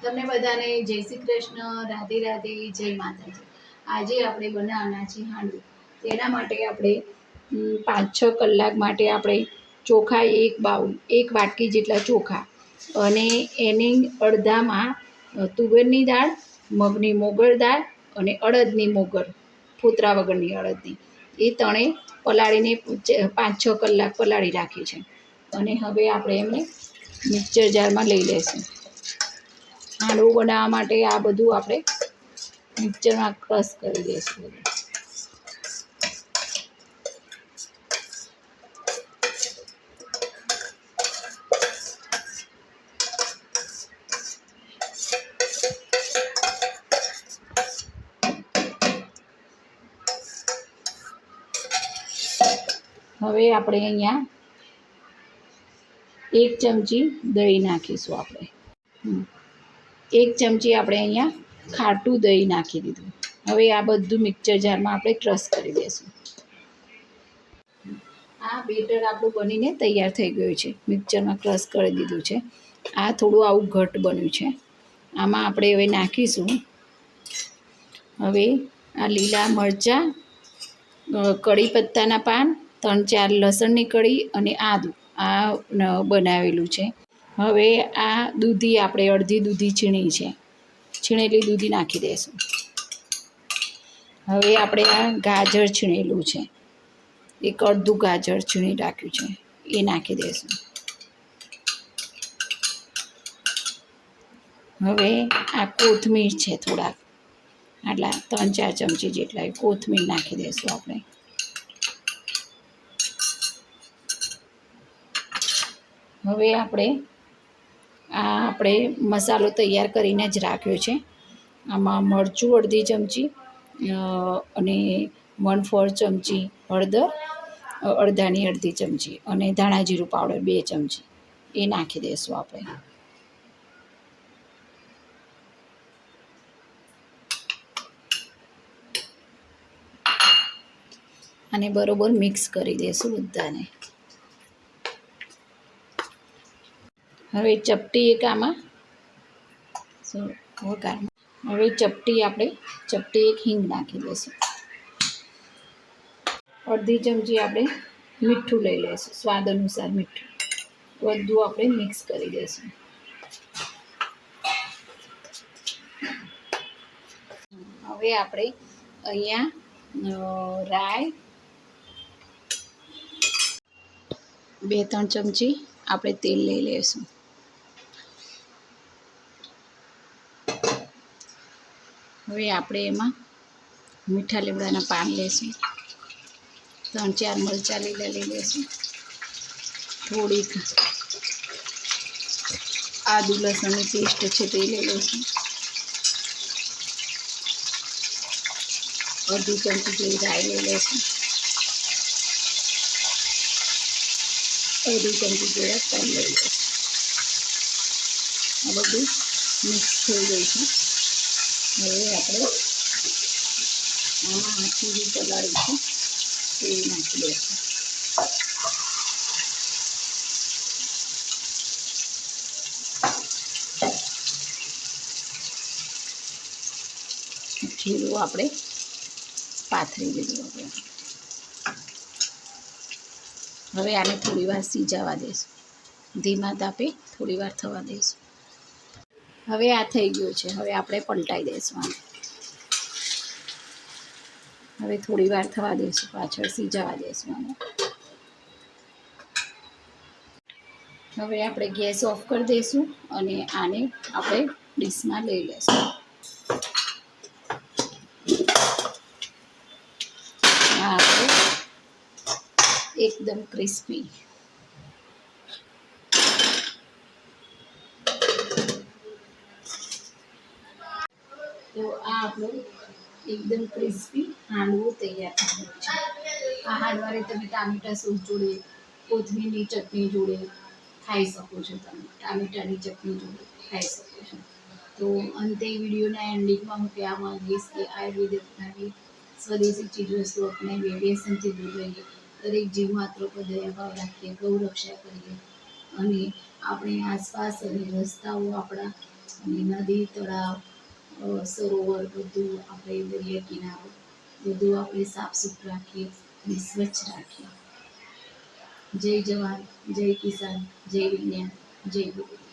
તમને બધાને જય શ્રી કૃષ્ણ, રાધે રાધે, જય માતાજી। આજે આપણે બનાવવાના છે હાંડવો। તેના માટે આપણે 5-6 કલાક માટે આપણે ચોખા એક વાટકી જેટલા ચોખા અને એની અડધામાં તુવેરની દાળ, મગની મોગર દાળ અને અડદની મોગર, ફોતરા વગરની અડદની, એ ત્રણેય પલાળીને 5-6 કલાક પલાળી રાખી છે। અને હવે આપણે એમને મિક્સર જારમાં લઈ લઈશું। હાંડવો બનાવવા માટે આ બધું આપણે મિક્સરમાં ક્રશ કરી દઈશું। હવે આપણે અહીંયા 1 ચમચી દહીં નાખીશું। આપણે 1 ચમચી આપણે અહીંયા ખાટું દહીં નાખી દીધું। હવે આ બધું મિક્સર જારમાં આપણે ક્રશ કરી દઈશું। આ બેટર આપણું બનીને તૈયાર થઈ ગયું છે। મિક્સરમાં ક્રશ કરી દીધું છે। આ થોડું આવું ઘટ બન્યું છે। આમાં આપણે હવે નાખીશું હવે આ લીલા મરચાં, કઢી પત્તાના પાન, 3-4 લસણની કળી અને આદું આ બનાવેલું છે। હવે આ દૂધી આપણે અડધી દૂધી છીણી છે, છીણેલી દૂધી નાખી દઈશું। હવે આપણે આ ગાજર છીણેલું છે, એક અડધું ગાજર છીણી રાખ્યું છે, એ નાખી દઈશું। હવે આ કોથમીર છે, થોડાક આટલા 3-4 ચમચી જેટલા કોથમીર નાખી દઈશું આપણે। હવે આપણે મસાલો તૈયાર કરીને જ રાખ્યો છે। આમાં મરચું અડધી ચમચી અને 1/4 ચમચી હળદર, અડધાની અડધી ચમચી અને ધાણા જીરું પાવડર 2 ચમચી એ નાખી દઈશું આપણે। અને બરોબર મિક્સ કરી દઈશું બધાને। હવે ચપટી એક આમાં વઘારમાં હવે ચપટી એક હિંગ નાખી દઈશું। અડધી ચમચી આપણે મીઠું લઈ લઈશું, સ્વાદ અનુસાર મીઠું। બધું આપણે મિક્સ કરી દઈશું। હવે આપણે અહીંયા રાઈ 2-3 ચમચી આપણે તેલ લઈ લઈશું। હવે આપણે એમાં મીઠા લીમડાના પાન લઈશું, 3-4 મરચાં લીલા લઈ લઈશું, થોડીક આદુ લસણની પેસ્ટ છે તે લઈ લઈશું, અડધી ચમચી જેવી રાઈ લઈ લઈશું, અડધી ચમચી જેવા તલ લઈ લઈશું। આ બધું મિક્સ થઈ ગયું છે। હવે આપણે આમાં ચીરી પલાળી છે તે નાખી દઈશું। જીરું આપણે પાથરી દીધું। હવે આને થોડી વાર સિજાવા દઈશું, ધીમા તાપે થોડી વાર થવા દઈશું। હવે આ થઈ ગયું છે। હવે આપણે પલટાઈ દઈશું આને। હવે થોડી વાર થવા દઈશું, પાછળ સિજાવા દઈશું આને। હવે આપણે ગેસ ઓફ કરી દઈશું અને આને આપણે ડીશમાં લઈ લઈશું। આ આપણે એકદમ ક્રિસ્પી તો આ આપણો એકદમ ક્રિસ્પી હાંડવો તૈયાર થઈ ગયો છે। આ હાંડવાને તમે ટામેટા સૂપ જોડે, કોથમીરની ચટણી જોડે ખાઈ શકો છો। તમે ટામેટાની ચટણી જોડે ખાઈ શકો છો। તો અંતે વિડીયોના એન્ડિંગમાં હું કહેવા માંગીશ કે આયુર્વેદિક સ્વદેશી ચીજવસ્તુ અપનાવીએ, વ્યસનથી દૂર રહીએ, દરેક જીવ માત્ર પર દયાભાવ રાખીએ, ગૌ રક્ષા કરીએ અને આપણી આસપાસ અને રસ્તાઓ આપણા અને નદી તળાવ સરોવર બધું આપણે દરિયા કિનારો બધું આપણે સાફ સુથરું રાખીએ અને સ્વચ્છ રાખીએ. જય જવાન, જય કિસાન, જય વિજ્ઞાન, જય ગુરુ.